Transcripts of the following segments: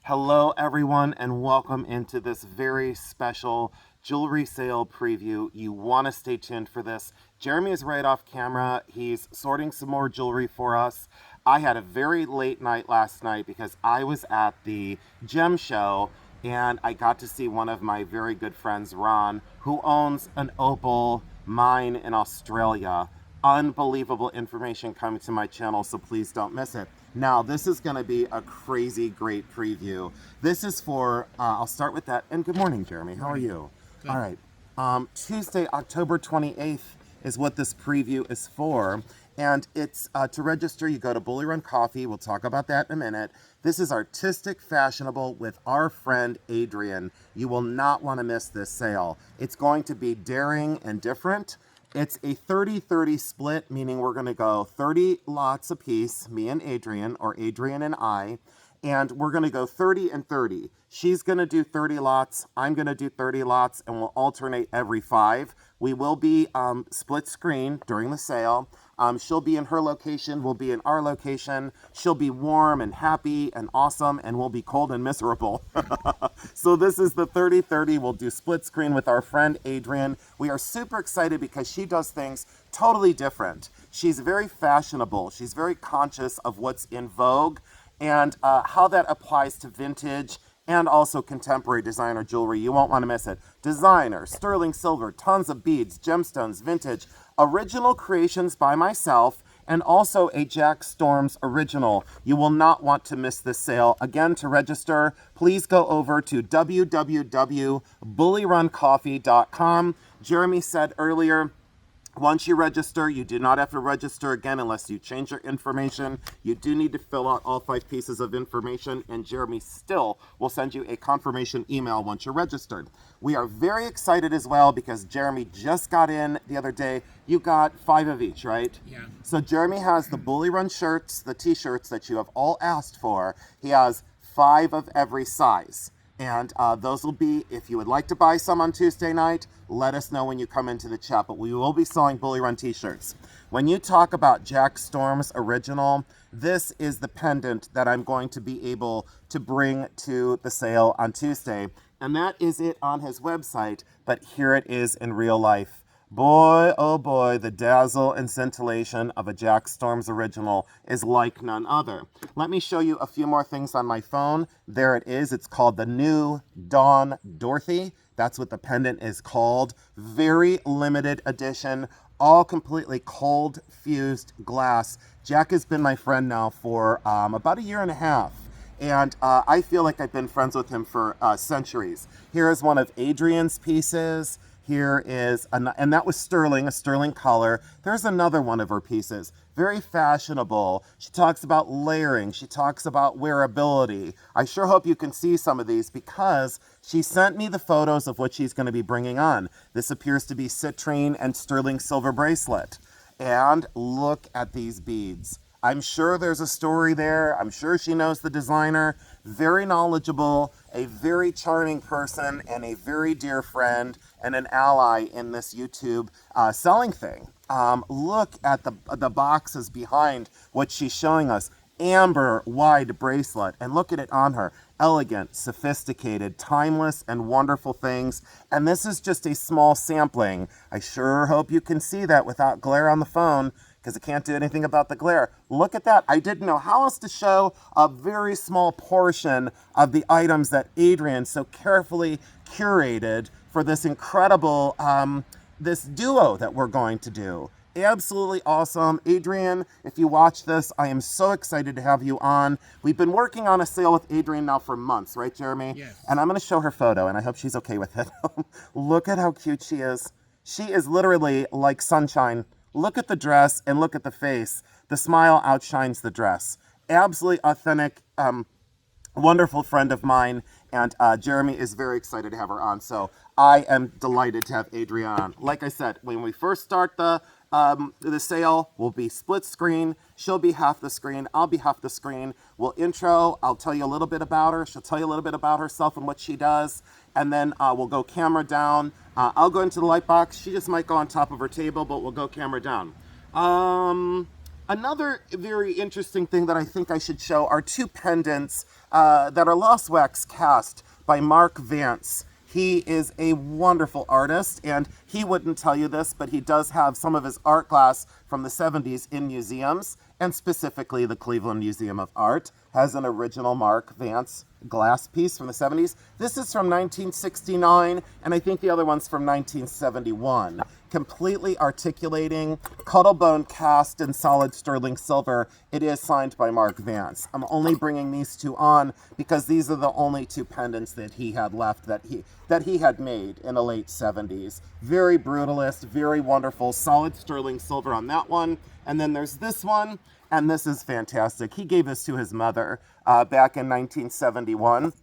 Hello everyone and welcome into this very special jewelry sale preview. You want to stay tuned for this. Jeremy is right off camera. He's sorting some more jewelry for us. I had a very late night last night because I was at the gem show and I got to see one of my very good friends, Ron, who owns an opal mine in Australia. Unbelievable information coming to my channel, so please don't miss it. Now, this is going to be a crazy great preview. This is for, I'll start with that. And good morning, Jeremy. How are you? Good. All right. Tuesday, October 28th is what this preview is for. And it's to register, you go to Bully Run Coffee. We'll talk about that in a minute. This is artistic, fashionable with our friend Adrian. You will not want to miss this sale. It's going to be daring and different. It's a 30-30 split, meaning we're going to go 30 lots apiece, me and Adrian, or Adrian and I, and we're going to go 30 and 30. She's going to do 30 lots, I'm going to do 30 lots, and we'll alternate every 5. We will be split screen during the sale. She'll be in her location, we'll be in our location. She'll be warm and happy and awesome, and we'll be cold and miserable. So this is the 30-30. We'll do split screen with our friend Adrian. We are super excited because she does things totally different. She's very fashionable. She's very conscious of what's in vogue and how that applies to vintage and also contemporary designer jewelry. You won't want to miss it. Designer, sterling silver, tons of beads, gemstones, vintage, original creations by myself, and also a Jack Storms original. You will not want to miss this sale. Again, to register, please go over to www.bullyruncoffee.com. Jeremy said earlier, once you register, you do not have to register again unless you change your information. You do need to fill out all 5 pieces of information, and Jeremy still will send you a confirmation email once you're registered. We are very excited as well because Jeremy just got in the other day. You got 5 of each, right? Yeah. So Jeremy has the Bully Run shirts, the t-shirts that you have all asked for. He has 5 of every size. And those will be, if you would like to buy some on Tuesday night, let us know when you come into the chat. But we will be selling Bully Run t-shirts. When you talk about Jack Storm's original, this is the pendant that I'm going to be able to bring to the sale on Tuesday. And that is it on his website, but here it is in real life. Boy, oh boy, the dazzle and scintillation of a Jack Storms original is like none other. Let me show you a few more things on my phone. There it is. It's called the New Dawn Dorothy. That's what the pendant is called. Very limited edition, all completely cold fused glass. Jack has been my friend now for about 1.5 years. And I feel like I've been friends with him for centuries. Here is one of Adrian's pieces. Here is, and that was sterling, a sterling color. There's another one of her pieces, very fashionable. She talks about layering. She talks about wearability. I sure hope you can see some of these because she sent me the photos of what she's going to be bringing on. This appears to be citrine and sterling silver bracelet. And look at these beads. I'm sure there's a story there. I'm sure she knows the designer. Very knowledgeable, a very charming person, and a very dear friend and an ally in this YouTube selling thing. Look at the boxes behind what she's showing us. Amber wide bracelet, and look at it on her. Elegant, sophisticated, timeless, and wonderful things. And this is just a small sampling. I sure hope you can see that without glare on the phone, because I can't do anything about the glare. Look at that. I didn't know how else to show a very small portion of the items that Adrian so carefully curated for this incredible, this duo that we're going to do. Absolutely awesome. Adrian, if you watch this, I am so excited to have you on. We've been working on a sale with Adrian now for months, right, Jeremy? Yes. And I'm going to show her photo, and I hope she's okay with it. Look at how cute she is. She is literally like sunshine. Look at the dress and look at the face. The smile outshines the dress. Absolutely authentic, wonderful friend of mine, and Jeremy is very excited to have her on. So I am delighted to have Adrian on. Like I said, when we first start the sale, will be split screen. She'll be half the screen. I'll be half the screen. We'll intro. I'll tell you a little bit about her. She'll tell you a little bit about herself and what she does. And then we'll go camera down. I'll go into the light box. She just might go on top of her table, but we'll go camera down. Another very interesting thing that I think I should show are two pendants that are lost wax cast by Mark Vance. He is a wonderful artist, and he wouldn't tell you this, but he does have some of his art glass from the 70s in museums, and specifically the Cleveland Museum of Art has an original Mark Vance glass piece from the 70s. This is from 1969, and I think the other one's from 1971. Completely articulating, cuttlebone cast in solid sterling silver. It is signed by Mark Vance. I'm only bringing these two on because these are the only two pendants that he had left that he had made in the late 70s. Very brutalist, very wonderful, solid sterling silver on that one. And then there's this one, and this is fantastic. He gave this to his mother back in 1971.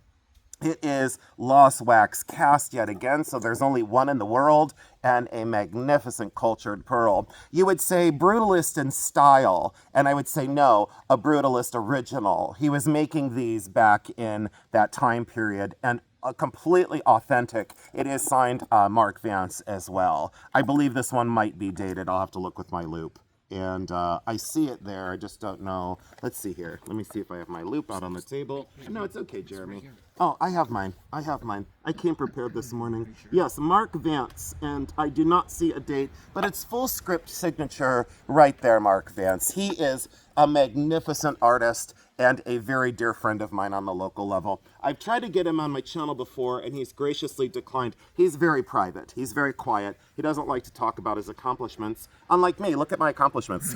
It is lost wax cast yet again, so there's only one in the world, and a magnificent cultured pearl. You would say brutalist in style, and I would say no, a brutalist original. He was making these back in that time period, and completely authentic. It is signed Mark Vance as well. I believe this one might be dated. I'll have to look with my loupe. And I see it there, I just don't know. Let's see here. Let me see if I have my loupe out on the table. No, it's okay, Jeremy. Oh, I have mine. I came prepared this morning. Yes, Mark Vance, and I do not see a date, but it's full script signature right there, Mark Vance. He is a magnificent artist and a very dear friend of mine on the local level. I've tried to get him on my channel before, and he's graciously declined. He's very private. He's very quiet. He doesn't like to talk about his accomplishments. Unlike me, look at my accomplishments.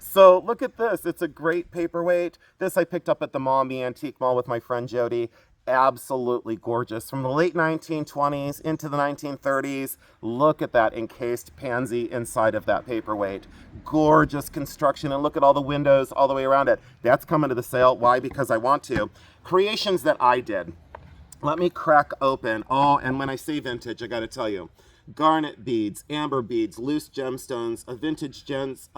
So look at this. It's a great paperweight. This I picked up at the Maumee Antique Mall with my friend Jody. Absolutely gorgeous. From the late 1920s into the 1930s. Look at that encased pansy inside of that paperweight. Gorgeous construction, and look at all the windows all the way around it. That's coming to the sale. Why? Because I want to. Creations that I did. Let me crack open. Oh, and when I say vintage, I got to tell you. Garnet beads, amber beads, loose gemstones, a vintage gents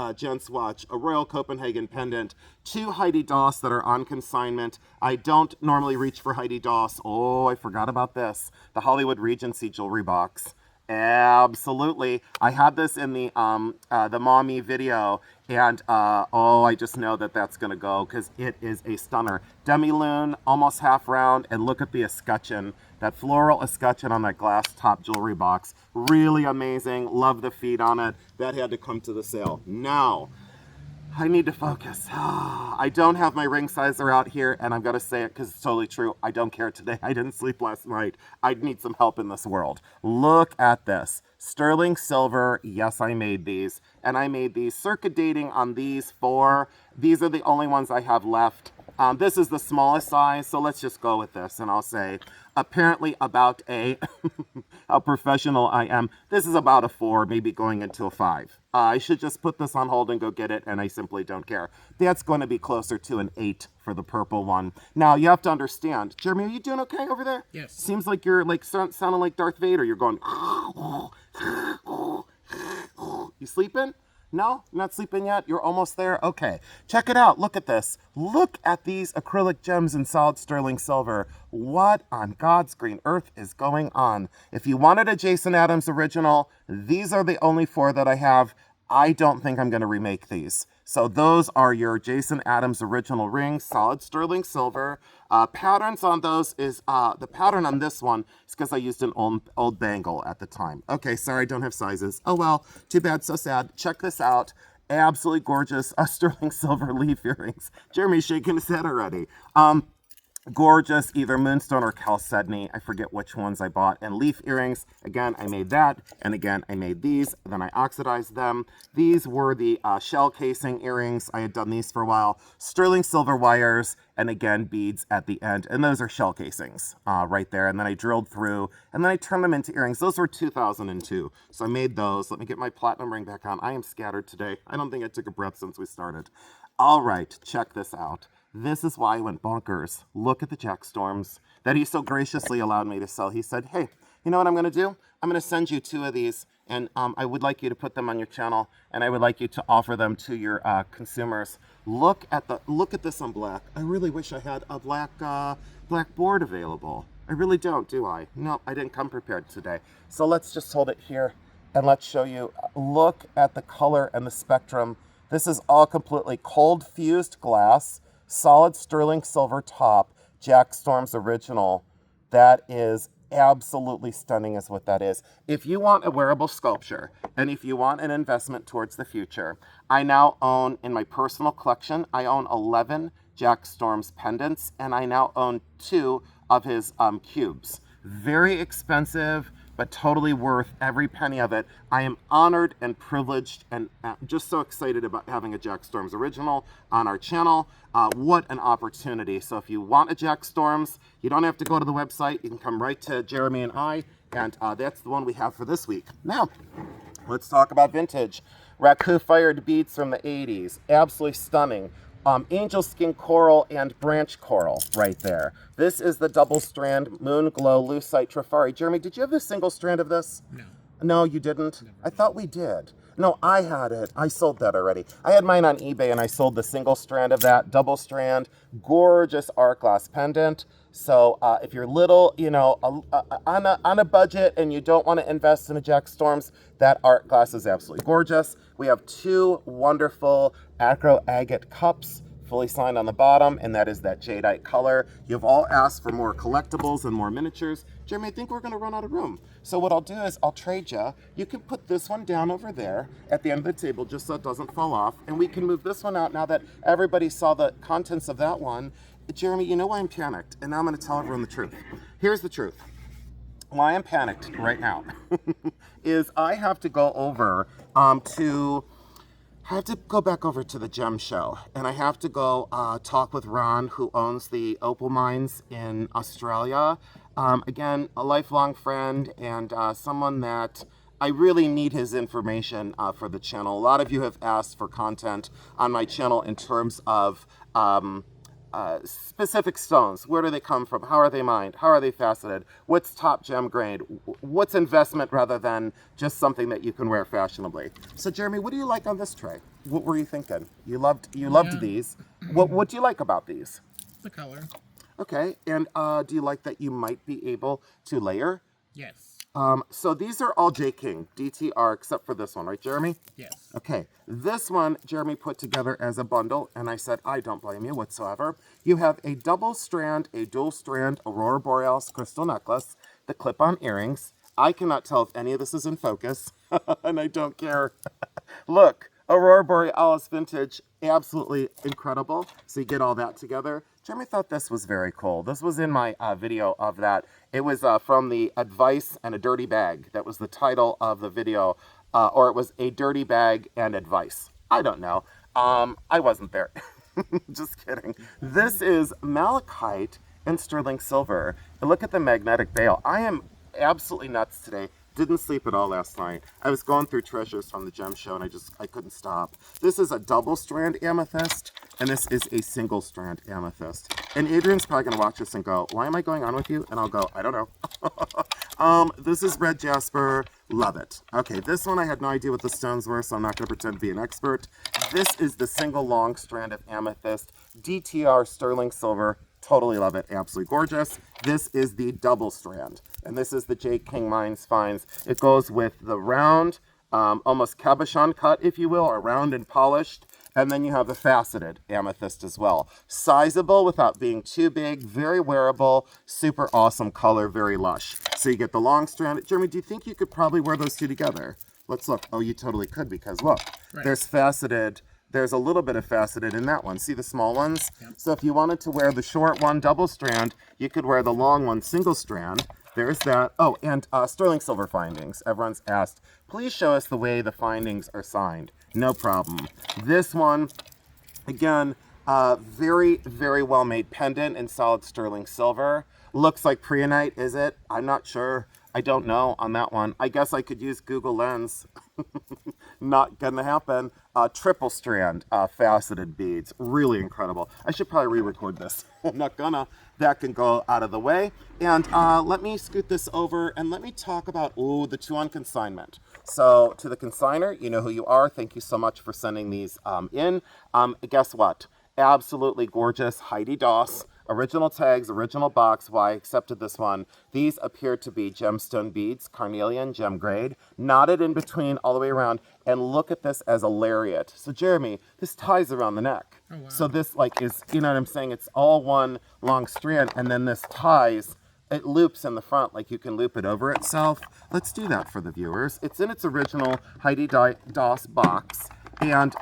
watch, a Royal Copenhagen pendant, two Heidi Daus that are on consignment. I don't normally reach for Heidi Daus. Oh, I forgot about this. The Hollywood Regency jewelry box. Absolutely. I had this in the Maumee video, and oh, I just know that that's going to go because it is a stunner. Demi-lune, almost half round, and look at the escutcheon. That floral escutcheon on that glass top jewelry box. Really amazing. Love the feet on it. That had to come to the sale. Now, I need to focus. I don't have my ring sizer out here, and I've got to say it because it's totally true. I don't care today. I didn't sleep last night. I need some help in this world. Look at this. Sterling silver. Yes, I made these. And I made these circa dating on these four. These are the only ones I have left. This is the smallest size, so let's just go with this, and I'll say, apparently about a, how professional I am, this is about a 4, maybe going into a 5. I should just put this on hold and go get it, and I simply don't care. That's going to be closer to an 8 for the purple one. Now, you have to understand, Jeremy, are you doing okay over there? Yes. Seems like you're like sounding like Darth Vader. You're going, you sleeping? No? Not sleeping yet? You're almost there? Okay. Check it out. Look at this. Look at these acrylic gems in solid sterling silver. What on God's green earth is going on? If you wanted a Jason Adams original, these are the only 4 that I have. I don't think I'm going to remake these. So those are your Jason Adams original rings, solid sterling silver. Patterns on those is, the pattern on this one is because I used an old bangle at the time. Okay, sorry, I don't have sizes. Oh well, too bad, so sad. Check this out. Absolutely gorgeous sterling silver leaf earrings. Jeremy's shaking his head already. Gorgeous, either moonstone or chalcedony. I forget which ones I bought. And leaf earrings, again, I made that. And again, I made these. Then I oxidized them. These were the shell casing earrings. I had done these for a while. Sterling silver wires, and again, beads at the end. And those are shell casings right there. And then I drilled through, and then I turned them into earrings. Those were 2002. So I made those. Let me get my platinum ring back on. I am scattered today. I don't think I took a breath since we started. All right, check this out. This is why I went bonkers. Look at the Jack Storms that he so graciously allowed me to sell. He said, hey, you know what I'm going to do? I'm going to send you 2 of these, and I would like you to put them on your channel, and I would like you to offer them to your consumers. Look at this on black. I really wish I had a black board available. I really don't, do I? No, I didn't come prepared today. So let's just hold it here, and let's show you. Look at the color and the spectrum. This is all completely cold fused glass, solid sterling silver top, Jack Storm's original. That is absolutely stunning is what that is. If you want a wearable sculpture, and if you want an investment towards the future, I now own, in my personal collection, I own 11 Jack Storm's pendants, and I now own 2 of his cubes. Very expensive, but totally worth every penny of it. I am honored and privileged and just so excited about having a Jack Storm's original on our channel. What an opportunity. So if you want a Jack Storm's, you don't have to go to the website. You can come right to Jeremy and I, and that's the one we have for this week. Now, let's talk about vintage. Raku fired beads from the 80s. Absolutely stunning. Angel skin coral and branch coral right there. This is the double strand moon glow lucite trifari. Jeremy, did you have a single strand of this? No. No, you didn't? Never. I thought we did. No, I had it. I sold that already. I had mine on eBay and I sold the single strand of that, double strand, gorgeous art glass pendant. So if you're little, you know, on a budget and you don't want to invest in a Jack Storm's, that art glass is absolutely gorgeous. We have 2 wonderful acro agate cups, fully signed on the bottom, and that is that jadeite color. You've all asked for more collectibles and more miniatures. Jeremy, I think we're going to run out of room. So what I'll do is I'll trade you. You can put this one down over there at the end of the table just so it doesn't fall off, and we can move this one out now that everybody saw the contents of that one. Jeremy, you know why I'm panicked, and now I'm going to tell everyone the truth. Here's the truth. Why I'm panicked right now is I have to go over I have to go back over to the gem show, and I have to go talk with Ron, who owns the opal mines in Australia. Again, a lifelong friend and someone that I really need his information for the channel. A lot of you have asked for content on my channel in terms of specific stones. Where do they come from? How are they mined? How are they faceted? What's top gem grade? What's investment rather than just something that you can wear fashionably? So Jeremy, what do you like on this tray? What were you thinking? You loved these. What do you like about these? The color. Okay, and do you like that you might be able to layer? Yes. So these are all J. King, DTR, except for this one, right, Jeremy? Yes. Okay, this one Jeremy put together as a bundle, and I said, I don't blame you whatsoever. You have a double strand, a dual strand Aurora Borealis crystal necklace, the clip-on earrings. I cannot tell if any of this is in focus, and I don't care. Look, Aurora Borealis vintage, absolutely incredible. So you get all that together. Jeremy thought this was very cool. This was in my video of that. It was from the Advice and a Dirty Bag. That was the title of the video, or it was A Dirty Bag and Advice. I don't know. I wasn't there. Just kidding. This is malachite and sterling silver. And look at the magnetic bail. I am absolutely nuts today. Didn't sleep at all last night. I was going through treasures from the gem show and I couldn't stop. This is a double strand amethyst and this is a single strand amethyst. And Adrian's probably gonna watch this and go, why am I going on with you? And I'll go, I don't know. This is red jasper, love it. Okay, this one I had no idea what the stones were, so I'm not gonna pretend to be an expert. This is the single long strand of amethyst, DTR sterling silver. Totally love it, absolutely gorgeous. This is the double strand, and this is the J. King Mines Finds. It goes with the round, almost cabochon cut, if you will, or round and polished, and then you have the faceted amethyst as well. Sizable without being too big, very wearable, super awesome color, very lush. So you get the long strand. Jeremy, do you think you could probably wear those two together? Let's look. Oh, you totally could, because look, right. There's faceted. There's a little bit of faceted in that one. See the small ones? Yep. So if you wanted to wear the short one, double strand, you could wear the long one, single strand. There's that. Oh, and sterling silver findings. Everyone's asked, please show us the way the findings are signed. No problem. This one, again, very, very well-made pendant in solid sterling silver. Looks like preonite, is it? I'm not sure. I don't know on that one. I guess I could use Google Lens. Not gonna happen. Triple strand faceted beads. Really incredible. I should probably re-record this. I'm not gonna. That can go out of the way. And let me scoot this over and let me talk about, the 2 on consignment. So to the consigner, you know who you are. Thank you so much for sending these in. Guess what? Absolutely gorgeous Heidi Doss original tags, original box, why I accepted this one. These appear to be gemstone beads, carnelian, gem grade, knotted in between all the way around. And look at this as a lariat. So Jeremy, this ties around the neck. Oh, wow. So this like is, you know what I'm saying? It's all one long strand, and then this ties, it loops in the front, like you can loop it over itself. Let's do that for the viewers. It's in its original Heidi Doss box. And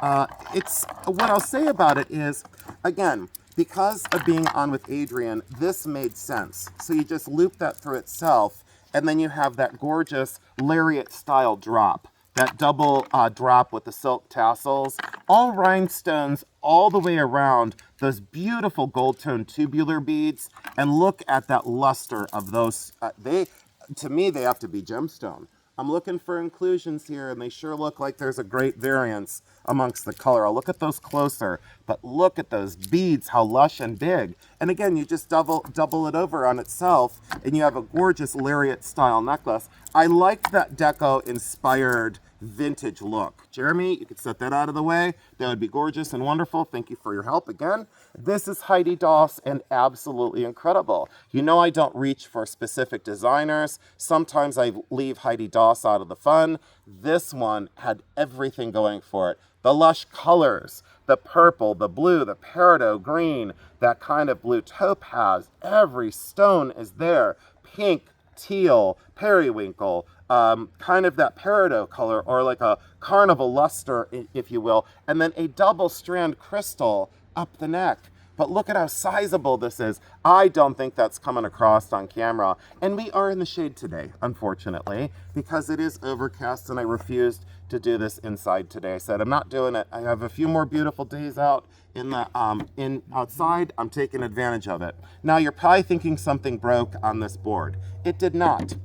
it's, what I'll say about it is, again, because of being on with Adrian, this made sense. So you just loop that through itself, and then you have that gorgeous lariat style drop. That double drop with the silk tassels, all rhinestones all the way around, those beautiful gold tone tubular beads, and look at that luster of those. To me, they have to be gemstone. I'm looking for inclusions here, and they sure look like there's a great variance amongst the color. I'll look at those closer, but look at those beads, how lush and big. And again, you just double it over on itself, and you have a gorgeous lariat style necklace. I like that deco inspired vintage look. Jeremy, you could set that out of the way. That would be gorgeous and wonderful. Thank you for your help again. This is Heidi Doss and absolutely incredible. You know I don't reach for specific designers. Sometimes I leave Heidi Doss out of the fun. This one had everything going for it. The lush colors, the purple, the blue, the peridot green, that kind of blue topaz. Every stone is there. Pink, teal, periwinkle, kind of that peridot color, or like a carnival luster, if you will, and then a double strand crystal up the neck. But look at how sizable this is. I don't think that's coming across on camera. And we are in the shade today, unfortunately, because it is overcast and I refused to do this inside today. I said, I'm not doing it. I have a few more beautiful days out in the outside. I'm taking advantage of it. Now you're probably thinking something broke on this board. It did not.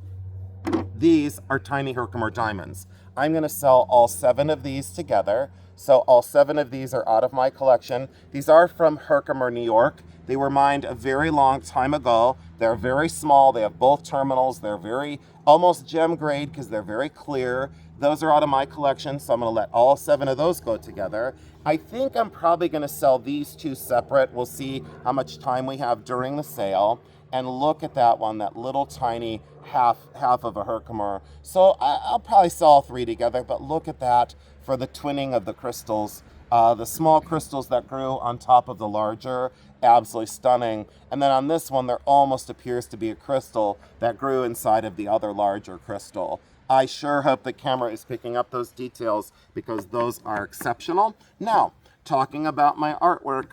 These are tiny Herkimer diamonds. I'm gonna sell all 7 of these together. So all 7 of these are out of my collection. These are from Herkimer, New York. They were mined a very long time ago. They're very small. They have both terminals. They're very almost gem grade because they're very clear. Those are out of my collection, so I'm gonna let all 7 of those go together. I think I'm probably gonna sell these 2 separate. We'll see how much time we have during the sale. And look at that one, that little tiny half of a Herkimer. So I'll probably sell all 3 together, but look at that for the twinning of the crystals. The small crystals that grew on top of the larger, absolutely stunning. And then on this one, there almost appears to be a crystal that grew inside of the other larger crystal. I sure hope the camera is picking up those details because those are exceptional. Now, talking about my artwork,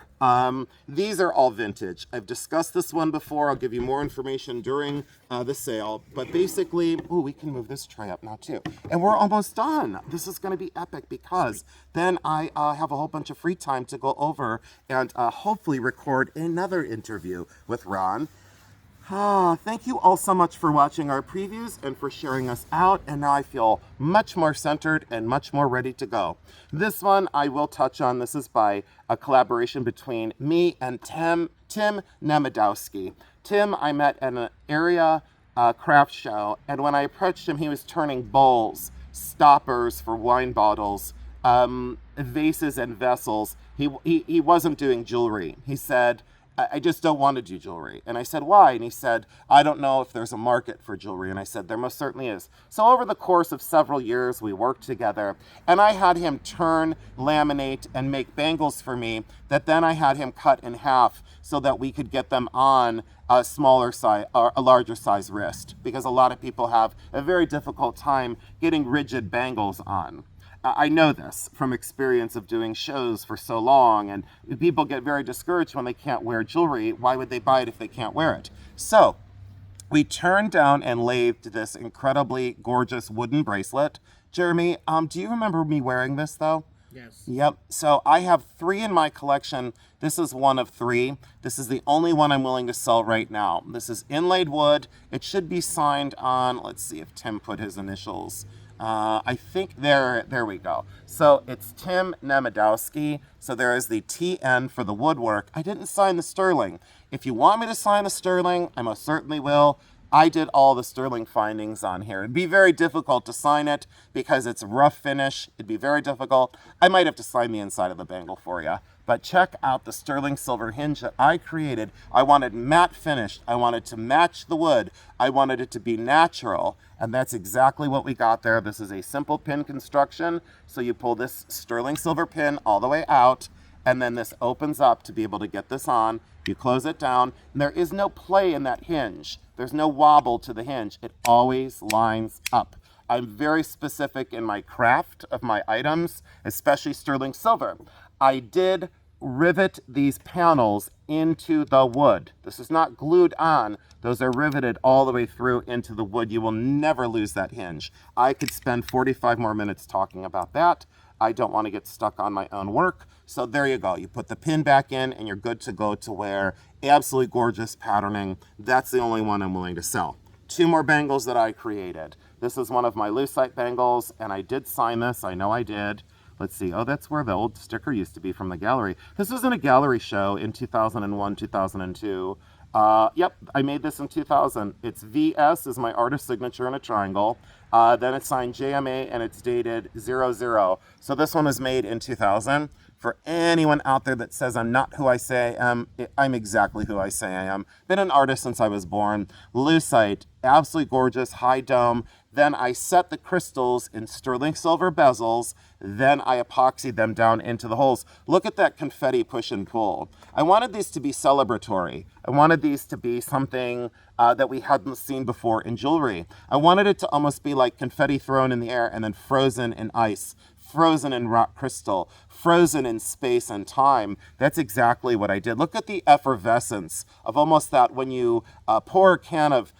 these are all vintage. I've discussed this one before. I'll give you more information during the sale. But basically, ooh, we can move this tray up now too. And we're almost done. This is going to be epic because then I have a whole bunch of free time to go over and hopefully record another interview with Ron. Thank you all so much for watching our previews and for sharing us out. And now I feel much more centered and much more ready to go. This one I will touch on. This is by a collaboration between me and Tim Nemedowski. Tim I met at an area craft show. And when I approached him, he was turning bowls, stoppers for wine bottles, vases and vessels. He wasn't doing jewelry. He said, I just don't want to do jewelry. And I said, why? And he said, I don't know if there's a market for jewelry. And I said, there most certainly is. So over the course of several years, we worked together and I had him turn, laminate, and make bangles for me that then I had him cut in half so that we could get them on a smaller size or a larger size wrist, because a lot of people have a very difficult time getting rigid bangles on. I know this from experience of doing shows for so long, and people get very discouraged when they can't wear jewelry. Why would they buy it if they can't wear it? So we turned down and lathed this incredibly gorgeous wooden bracelet. Jeremy, do you remember me wearing this though? Yes. Yep. So I have 3 in my collection. This is one of 3. This is the only one I'm willing to sell right now. This is inlaid wood. It should be signed on, let's see if Tim put his initials. I think there we go. So it's Tim Nemedowski. So there is the TN for the woodwork. I didn't sign the sterling. If you want me to sign the sterling, I most certainly will. I did all the sterling findings on here. It'd be very difficult to sign it because it's rough finish. It'd be very difficult. I might have to sign the inside of the bangle for you. But check out the sterling silver hinge that I created. I wanted matte finished. I wanted to match the wood. I wanted it to be natural. And that's exactly what we got there. This is a simple pin construction. So you pull this sterling silver pin all the way out, and then this opens up to be able to get this on. You close it down, and there is no play in that hinge. There's no wobble to the hinge. It always lines up. I'm very specific in my craft of my items, especially sterling silver. I did rivet these panels into the wood. This is not glued on. Those are riveted all the way through into the wood. You will never lose that hinge. I could spend 45 more minutes talking about that. I don't want to get stuck on my own work. So there you go. You put the pin back in and you're good to go to wear. Absolutely gorgeous patterning. That's the only one I'm willing to sell. 2 more bangles that I created. This is one of my lucite bangles, and I did sign this. I know I did. Let's see. Oh, that's where the old sticker used to be from the gallery. This was in a gallery show in 2001, 2002. Yep, I made this in 2000. It's VS is my artist signature in a triangle. Then it's signed JMA, and it's dated 00. So this one was made in 2000. For anyone out there that says I'm not who I say I am, I'm exactly who I say I am. Been an artist since I was born. Lucite, absolutely gorgeous, high dome. Then I set the crystals in sterling silver bezels. Then I epoxied them down into the holes. Look at that confetti push and pull. I wanted these to be celebratory. I wanted these to be something that we hadn't seen before in jewelry. I wanted it to almost be like confetti thrown in the air and then frozen in ice, frozen in rock crystal, frozen in space and time. That's exactly what I did. Look at the effervescence of almost that when you pour a can of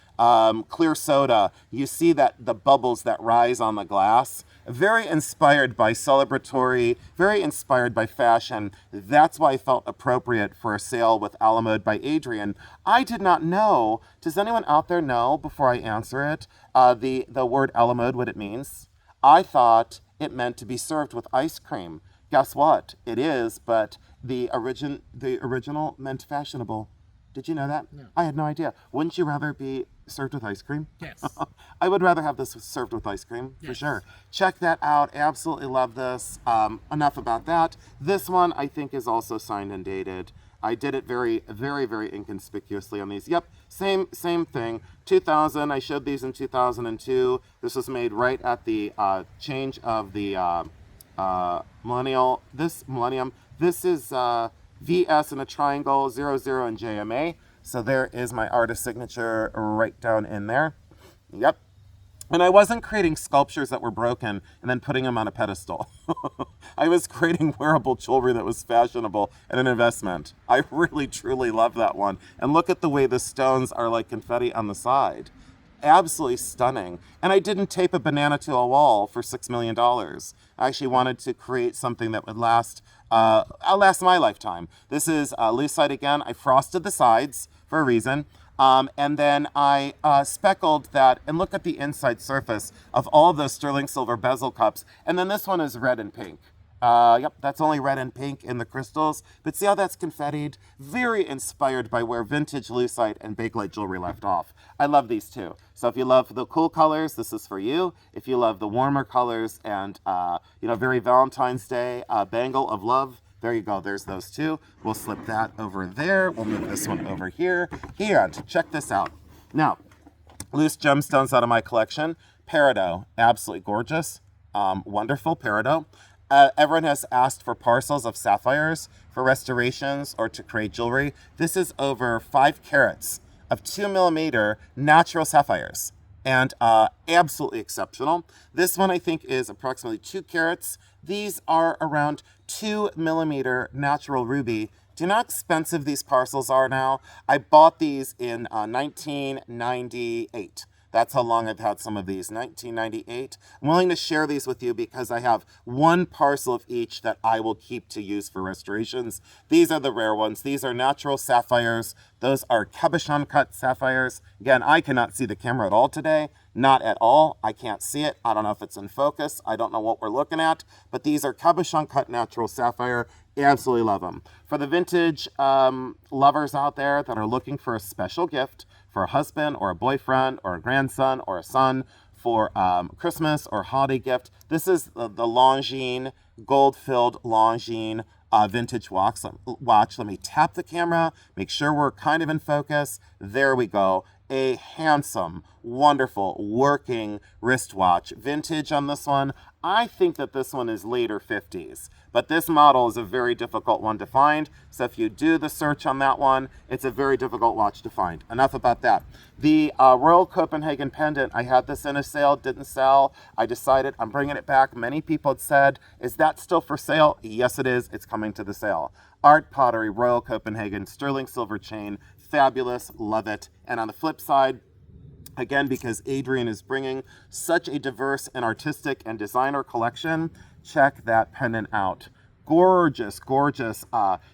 clear soda, you see that the bubbles that rise on the glass. Very inspired by celebratory, very inspired by fashion. That's why I felt appropriate for a sale with Handmade by Adrian. I did not know. Does anyone out there know, before I answer it, the word Handmade, what it means? I thought it meant to be served with ice cream. Guess what? It is, but the original meant fashionable. Did you know that? No. I had no idea. Wouldn't you rather be served with ice cream? Yes. I would rather have this served with ice cream, for sure. Check that out. Absolutely love this. Enough about that. This one, I think, is also signed and dated. I did it very, very, very inconspicuously on these. Yep, same thing. 2000, I showed these in 2002. This was made right at the change of the millennium. This is VS in a triangle, 00 in JMA. So there is my artist signature right down in there. Yep. And I wasn't creating sculptures that were broken and then putting them on a pedestal. I was creating wearable jewelry that was fashionable and an investment. I really, truly love that one. And look at the way the stones are like confetti on the side. Absolutely stunning. And I didn't tape a banana to a wall for $6 million. I actually wanted to create something that would last my lifetime. This is lucite again. I frosted the sides for a reason. And then I speckled that, and look at the inside surface of all of those sterling silver bezel cups. And then this one is red and pink. Yep, that's only red and pink in the crystals. But see how that's confettied? Very inspired by where vintage lucite and bakelite jewelry left off. I love these too. So if you love the cool colors, this is for you. If you love the warmer colors and, very Valentine's Day bangle of love, there you go. There's those two. We'll slip that over there. We'll move this one over here. Here, check this out. Now, loose gemstones out of my collection. Peridot, absolutely gorgeous. Wonderful peridot. Everyone has asked for parcels of sapphires for restorations or to create jewelry. This is over 5 carats of 2mm natural sapphires. And absolutely exceptional. This one I think is approximately 2 carats. These are around 2mm natural ruby. Do you know how expensive these parcels are now? I bought these in 1998. That's how long I've had some of these, 1998. I'm willing to share these with you because I have 1 parcel of each that I will keep to use for restorations. These are the rare ones. These are natural sapphires. Those are cabochon cut sapphires. Again, I cannot see the camera at all today. Not at all. I can't see it. I don't know if it's in focus. I don't know what we're looking at. But these are cabochon cut natural sapphire. Absolutely love them. For the vintage lovers out there that are looking for a special gift, for a husband or a boyfriend or a grandson or a son, for Christmas or holiday gift. This is the Longines, gold-filled Longines vintage watch. Let me tap the camera, make sure we're kind of in focus. There we go. A handsome, wonderful, working wristwatch. Vintage on this one. I think that this one is later 50s, but this model is a very difficult one to find. So if you do the search on that one, it's a very difficult watch to find. Enough about that. The Royal Copenhagen pendant, I had this in a sale, didn't sell. I decided I'm bringing it back. Many people had said, is that still for sale? Yes, it is. It's coming to the sale. Art Pottery, Royal Copenhagen, sterling silver chain. Fabulous, love it. And on the flip side, again, because Adrian is bringing such a diverse and artistic and designer collection, check that pendant out. Gorgeous, gorgeous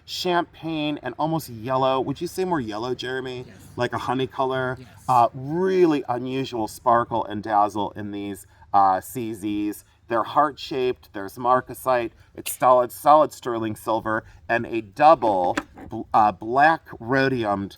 champagne and almost yellow. Would you say more yellow, Jeremy? Yes. Like a honey color. Yes. Really unusual sparkle and dazzle in these CZs. They're heart-shaped, there's marcasite, it's solid sterling silver, and a double black rhodiumed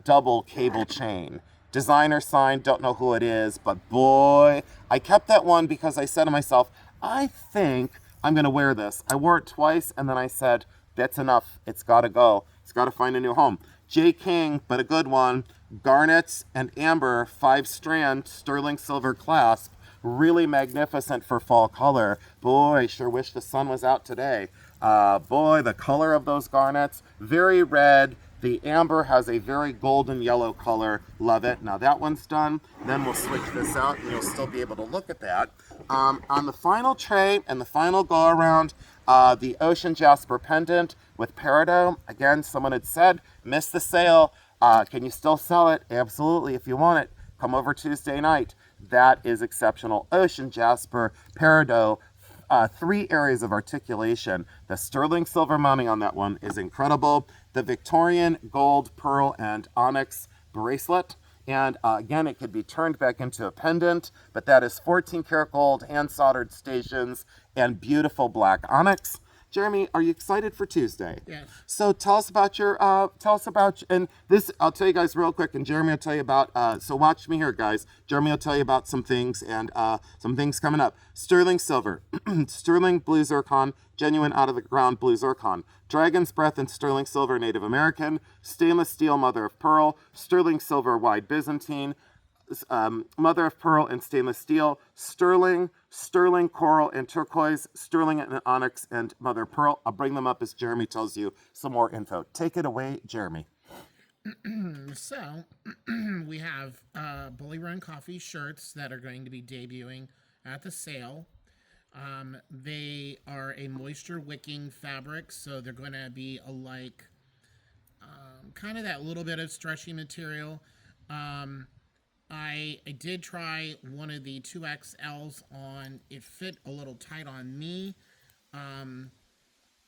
double cable chain. Designer sign, don't know who it is, but boy, I kept that one because I said to myself, I think I'm gonna wear this. I wore it twice, and then I said, that's enough, it's gotta go. It's gotta find a new home. J. King, but a good one, garnets and amber 5-strand sterling silver clasp. Really magnificent for fall color. Boy, sure wish the sun was out today. Boy, the color of those garnets, very red. The amber has a very golden yellow color. Love it. Now that one's done. Then we'll switch this out and you'll still be able to look at that. On the final tray and the final go around, the Ocean Jasper pendant with peridot. Again, someone had said, missed the sale. Can you still sell it? Absolutely. If you want it, come over Tuesday night. That is exceptional. Ocean Jasper, peridot, 3 areas of articulation. The sterling silver mounting on that one is incredible. The Victorian gold, pearl, and onyx bracelet. And again, it could be turned back into a pendant, but that is 14 karat gold, hand soldered stations, and beautiful black onyx. Jeremy, are you excited for Tuesday? Yes. So tell us about and this, I'll tell you guys real quick, and Jeremy will tell you about, so watch me here, guys. Jeremy will tell you about some things, and some things coming up. Sterling silver, sterling blue zircon, genuine out of the ground blue zircon. Dragon's breath and sterling silver Native American, stainless steel mother of pearl, sterling silver wide Byzantine, mother of pearl and stainless steel, sterling coral and turquoise, sterling and onyx, and mother of pearl. I'll bring them up as Jeremy tells you some more info. Take it away, Jeremy. So, we have Bully Run Coffee shirts that are going to be debuting at the sale. They are a moisture wicking fabric, so they're going to be kind of that little bit of stretchy material. I did try one of the 2XLs on. It fit a little tight on me. I'm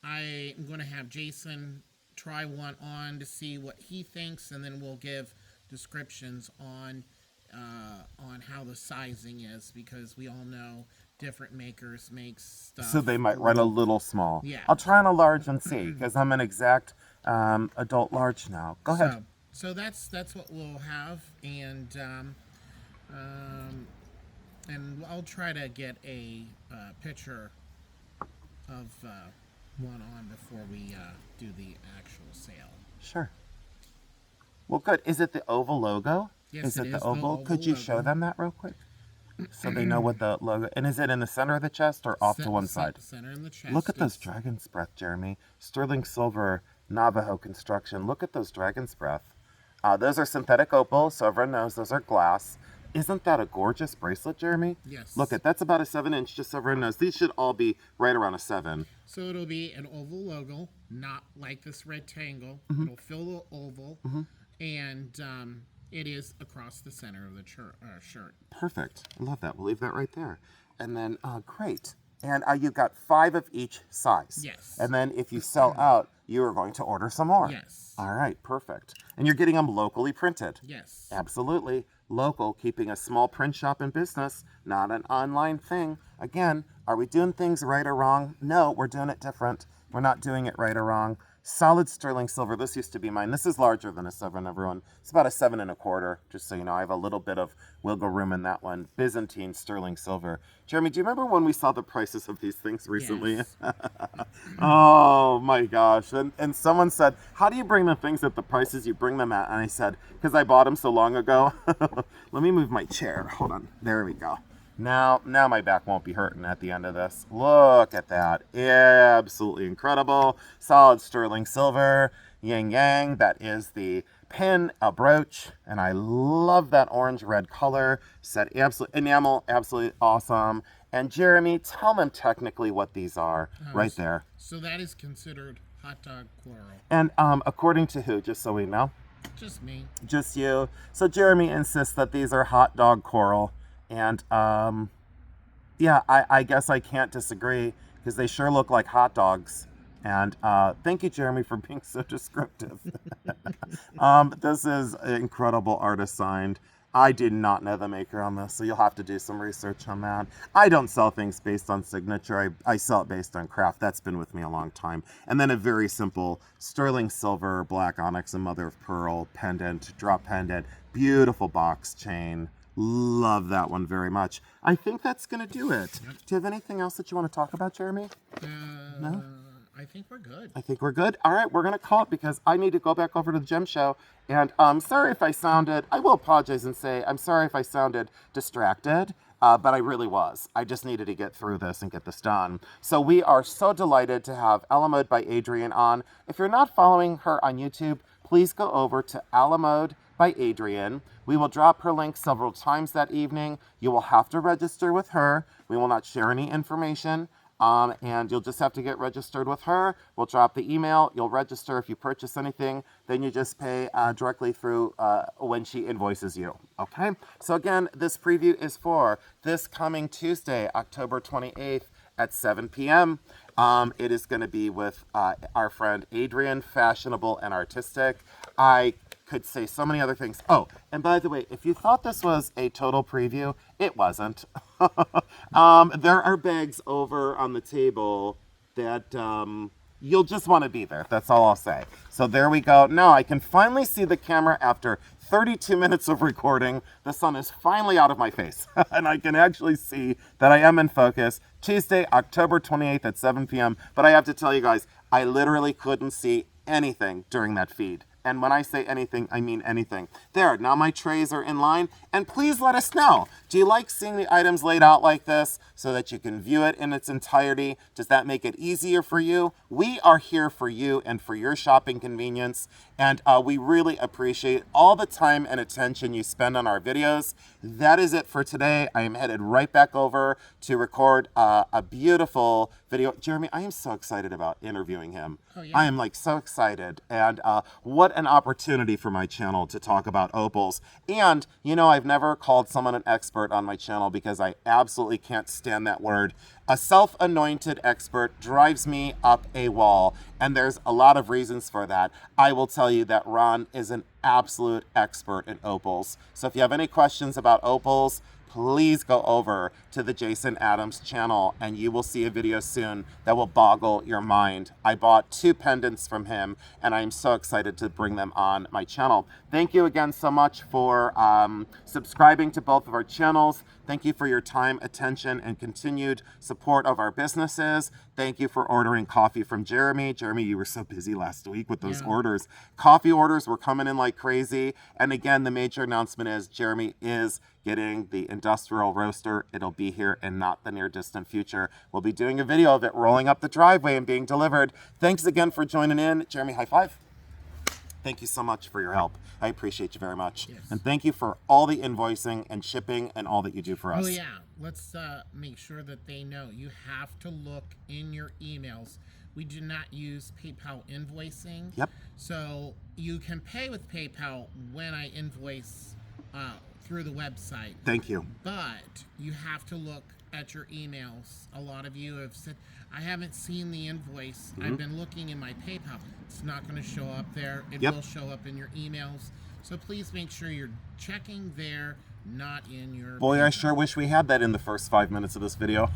going to have Jason try one on to see what he thinks, and then we'll give descriptions on how the sizing is, because we all know different makers make stuff. So they might run a little small. Yeah. I'll try on a large and see, because I'm an exact adult large now. Go ahead. So that's what we'll have, and I'll try to get a picture of one on before we do the actual sale. Sure. Well, good. Is it the oval logo? Yes, is it the the oval? oval Could you logo. show them that real quick, so they know what the logo? And is it in the center of the chest or off to one side? Center in the chest. Look at those dragon's breath, Jeremy. Sterling silver Navajo construction. Look at those dragon's breath. Those are synthetic opal, so everyone knows those are glass. Isn't that a gorgeous bracelet, Jeremy? Yes. Look, that's about a 7-inch, just so everyone knows. These should all be right around a 7. So it'll be an oval logo, not like this rectangle. It'll fill the oval, and it is across the center of the shirt. Perfect. I love that. We'll leave that right there. And then, great. And you've got 5 of each size. Yes. And then if you sell out, you are going to order some more. Yes. All right, perfect. And you're getting them locally printed. Yes. Absolutely. Local, keeping a small print shop in business, not an online thing. Again, are we doing things right or wrong? No, we're doing it different. We're not doing it right or wrong. solid sterling silver. This used to be mine. This is larger than a 7, everyone. It's about a 7 1/4, just so you know. I have a little bit of wiggle room in that one. Byzantine sterling silver. Jeremy, do you remember when we saw the prices of these things recently? Yes. Oh my gosh. And someone said, how do you bring the things at the prices you bring them at? And I said, because I bought them so long ago. Let me move my chair. Hold on. There we go. Now my back won't be hurting at the end of this. Look at that. Absolutely incredible. Solid sterling silver. Yin yang. That is the pin, a brooch. And I love that orange-red color. Set absolutely enamel. Absolutely awesome. And Jeremy, tell them technically what these are right there. So that is considered hot dog coral. And according to who, just so we know? Just me. Just you. So Jeremy insists that these are hot dog coral. And yeah, I guess I can't disagree because they sure look like hot dogs. And thank you, Jeremy, for being so descriptive. This is incredible artist signed. I did not know the maker on this, so you'll have to do some research on that. I don't sell things based on signature. I sell it based on craft. That's been with me a long time. And then a very simple sterling silver, black onyx, and mother of pearl pendant, drop pendant, beautiful box chain. Love that one very much. I think that's going to do it. Yep. Do you have anything else that you want to talk about, Jeremy? No? I think we're good. I think we're good. All right, we're going to call it because I need to go back over to the gem show. And I'm sorry if I sounded, I will apologize and say, I'm sorry if I sounded distracted, but I really was. I just needed to get through this and get this done. So we are so delighted to have Handmade by Adrian on. If you're not following her on YouTube, please go over to Handmade by Adrian. We will drop her link several times that evening. You will have to register with her. We will not share any information. And you'll just have to get registered with her. We'll drop the email. You'll register if you purchase anything. Then you just pay directly through when she invoices you. Okay? So again, this preview is for this coming Tuesday, October 28th at 7 p.m. It is going to be with our friend Adrian, fashionable and artistic. I could say so many other things. Oh, and by the way, if you thought this was a total preview, it wasn't. There are bags over on the table that you'll just want to be there. That's all I'll say. So there we go. Now I can finally see the camera after 32 minutes of recording. The sun is finally out of my face. And I can actually see that I am in focus. Tuesday, October 28th at 7 p.m. But I have to tell you guys, I literally couldn't see anything during that feed. And when I say anything, I mean anything. There, now my trays are in line. And please let us know. Do you like seeing the items laid out like this so that you can view it in its entirety? Does that make it easier for you? We are here for you and for your shopping convenience. And we really appreciate all the time and attention you spend on our videos. That is it for today. I am headed right back over to record a beautiful video. Jeremy, I am so excited about interviewing him. Oh, yeah. I am like so excited. And what an opportunity for my channel to talk about opals. And, you know, I've never called someone an expert on my channel because I absolutely can't stand that word. A self-anointed expert drives me up a wall, and there's a lot of reasons for that. I will tell you that Ron is an absolute expert in opals. So if you have any questions about opals, please go over to the Jason Adams channel and you will see a video soon that will boggle your mind. I bought 2 pendants from him and I'm so excited to bring them on my channel. Thank you again so much for subscribing to both of our channels. Thank you for your time, attention, and continued support of our businesses. Thank you for ordering coffee from Jeremy. Jeremy, you were so busy last week with those orders. Coffee orders were coming in like crazy. And again, the major announcement is Jeremy is getting the industrial roaster. It'll be here in not the near distant future. We'll be doing a video of it rolling up the driveway and being delivered. Thanks again for joining in. Jeremy, high five. Thank you so much for your help. I appreciate you very much. Yes. And thank you for all the invoicing and shipping and all that you do for us. Oh, yeah. Let's make sure that they know. You have to look in your emails. We do not use PayPal invoicing. Yep. So you can pay with PayPal when I invoice through the website. Thank you. But you have to look at your emails. A lot of you have said, I haven't seen the invoice. I've been looking in my PayPal. It's not going to show up there. It will show up in your emails. So please make sure you're checking there, not in your Boy, PayPal. I sure wish we had that in the first 5 minutes of this video.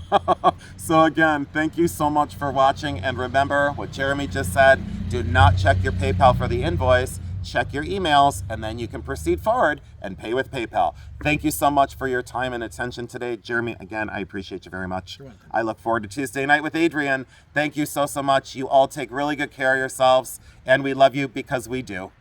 So again, thank you so much for watching. And remember what Jeremy just said, do not check your PayPal for the invoice. Check your emails, and then you can proceed forward and pay with PayPal. Thank you so much for your time and attention today. Jeremy, again, I appreciate you very much. You're welcome. I look forward to Tuesday night with Adrian. Thank you so much. You all take really good care of yourselves, and we love you because we do.